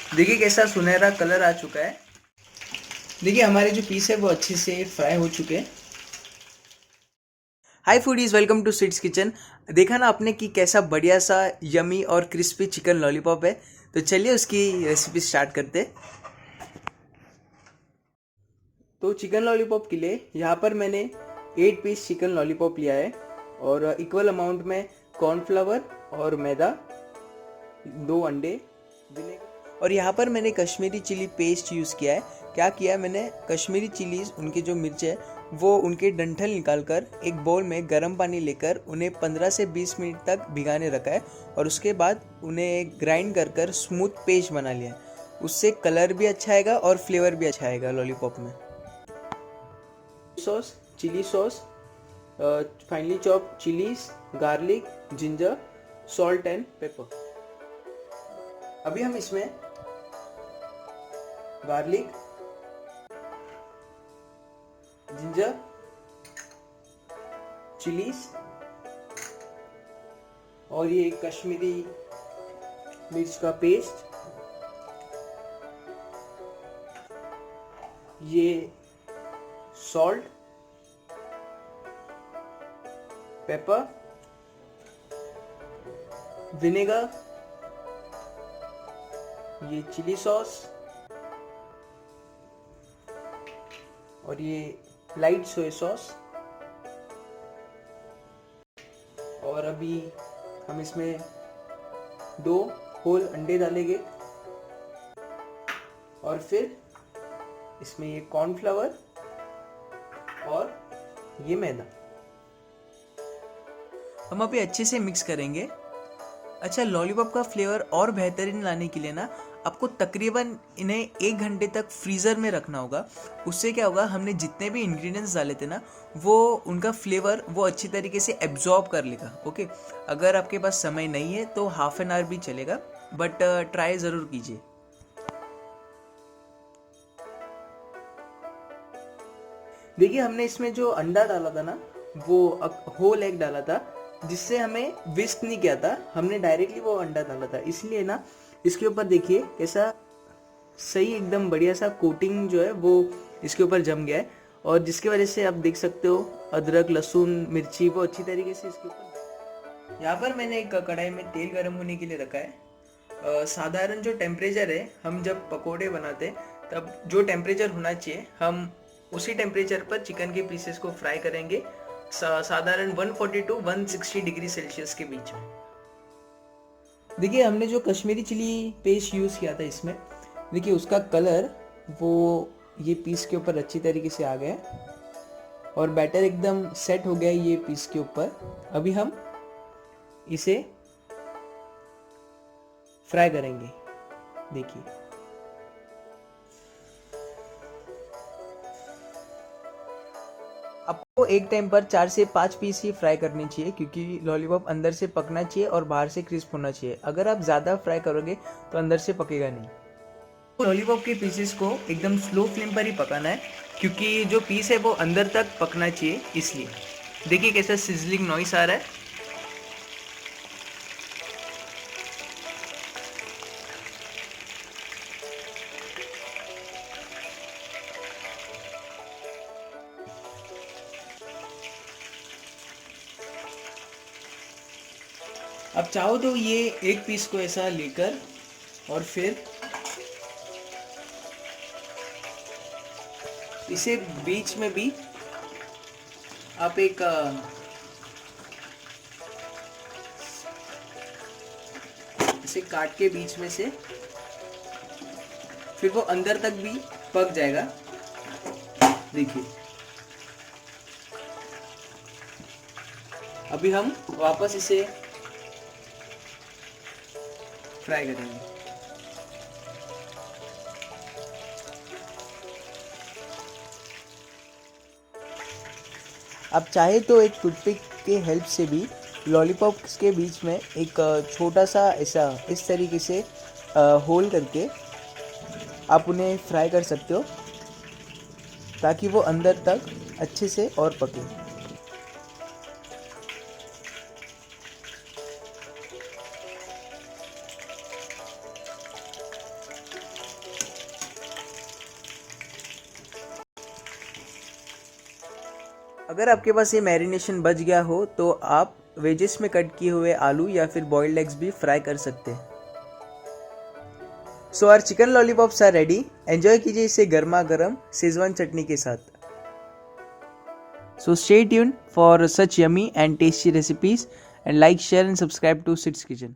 देखिए कैसा सुनहरा कलर आ चुका है। देखिए हमारे जो पीस है वो अच्छे से फ्राई हो चुके हैं। Hi foodies, welcome to Sweets Kitchen. देखा ना आपने कि कैसा बढ़िया सा यमी और क्रिस्पी चिकन लॉलीपॉप है। तो चलिए उसकी रेसिपी स्टार्ट करते हैं। तो चिकन लॉलीपॉप के लिए यहाँ पर मैंने 8 पीस चिकन लॉलीपॉप लिया है और इक्वल अमाउंट में कॉर्नफ्लावर और मैदा, 2 अंडे, विनेगर और यहाँ पर मैंने कश्मीरी चिली पेस्ट यूज़ किया है। क्या किया है मैंने, कश्मीरी चिलीज उनके जो मिर्च है वो उनके डंठल निकाल कर एक बाउल में गर्म पानी लेकर उन्हें 15 से 20 मिनट तक भिगाने रखा है और उसके बाद उन्हें ग्राइंड कर कर स्मूथ पेस्ट बना लिया है। उससे कलर भी अच्छा आएगा और फ्लेवर भी अच्छा आएगा लॉलीपॉप में। Sauce, chili sauce, finally chop chilies, garlic, ginger, salt and pepper. अभी हम इसमें गार्लिक, जिंजर, चिलीज और ये कश्मीरी मिर्च का पेस्ट, ये सॉल्ट, पेपर, विनेगर, ये चिली सॉस और ये लाइट सोया सॉस। और अभी हम इसमें 2 होल अंडे डालेंगे और फिर इसमें ये कॉर्नफ्लावर और ये मैदा हम अभी अच्छे से मिक्स करेंगे। अच्छा, लॉलीपॉप का फ्लेवर और बेहतरीन लाने के लिए ना आपको तकरीबन इन्हें 1 घंटे तक फ्रीज़र में रखना होगा। उससे क्या होगा, हमने जितने भी इंग्रेडिएंट्स डाले थे ना वो उनका फ्लेवर वो अच्छी तरीके से एब्जॉर्ब कर लेगा। ओके, अगर आपके पास समय नहीं है तो हाफ एन आवर भी चलेगा, बट ट्राई ज़रूर कीजिए। देखिए हमने इसमें जो अंडा डाला था ना वो होल एग डाला था, जिससे हमें विस्क नहीं किया था, हमने डायरेक्टली वो अंडा डाला था। इसलिए ना इसके ऊपर देखिए कैसा सही एकदम बढ़िया सा कोटिंग जो है वो इसके ऊपर जम गया है और जिसकी वजह से आप देख सकते हो अदरक, लहसुन, मिर्ची वो अच्छी तरीके से इसके ऊपर। यहाँ पर मैंने एक कढ़ाई में तेल गर्म होने के लिए रखा है। साधारण जो टेम्परेचर है, हम जब पकोड़े बनाते हैं तब जो टेम्परेचर होना चाहिए हम उसी टेम्परेचर पर चिकन के पीसेस को फ्राई करेंगे, साधारण 140 टू 160 डिग्री सेल्सियस के बीच में। देखिए हमने जो कश्मीरी चिली पेस्ट यूज़ किया था इसमें, देखिए उसका कलर वो ये पीस के ऊपर अच्छी तरीके से आ गया है और बैटर एकदम सेट हो गया है ये पीस के ऊपर। अभी हम इसे फ्राई करेंगे। देखिए आपको एक टाइम पर 4 से 5 पीस ही फ्राई करनी चाहिए, क्योंकि लॉलीपॉप अंदर से पकना चाहिए और बाहर से क्रिस्प होना चाहिए। अगर आप ज़्यादा फ्राई करोगे तो अंदर से पकेगा नहीं। लॉलीपॉप के पीसेस को एकदम स्लो फ्लेम पर ही पकाना है, क्योंकि जो पीस है वो अंदर तक पकना चाहिए, इसलिए। देखिए कैसा सिजलिंग नॉइस आ रहा है। अब चाहो तो ये एक पीस को ऐसा लेकर और फिर इसे बीच में भी आप एक इसे काट के बीच में से फिर वो अंदर तक भी पक जाएगा। देखिए अभी हम वापस इसे फ्राई करेंगे। आप चाहे तो एक टूथपिक के हेल्प से भी लॉलीपॉप्स के बीच में एक छोटा सा ऐसा इस तरीके से होल करके आप उन्हें फ्राई कर सकते हो, ताकि वो अंदर तक अच्छे से और पके। अगर आपके पास ये मैरिनेशन बच गया हो तो आप वेजेस में कट किए हुए आलू या फिर बॉइल्ड एग्स भी फ्राई कर सकते हैं। So our chicken lollipops are ready. Enjoy कीजिए इसे गर्मा गर्म शेजवान चटनी के साथ। So stay tuned for such yummy and tasty recipes and like, share and subscribe to Sid's Kitchen.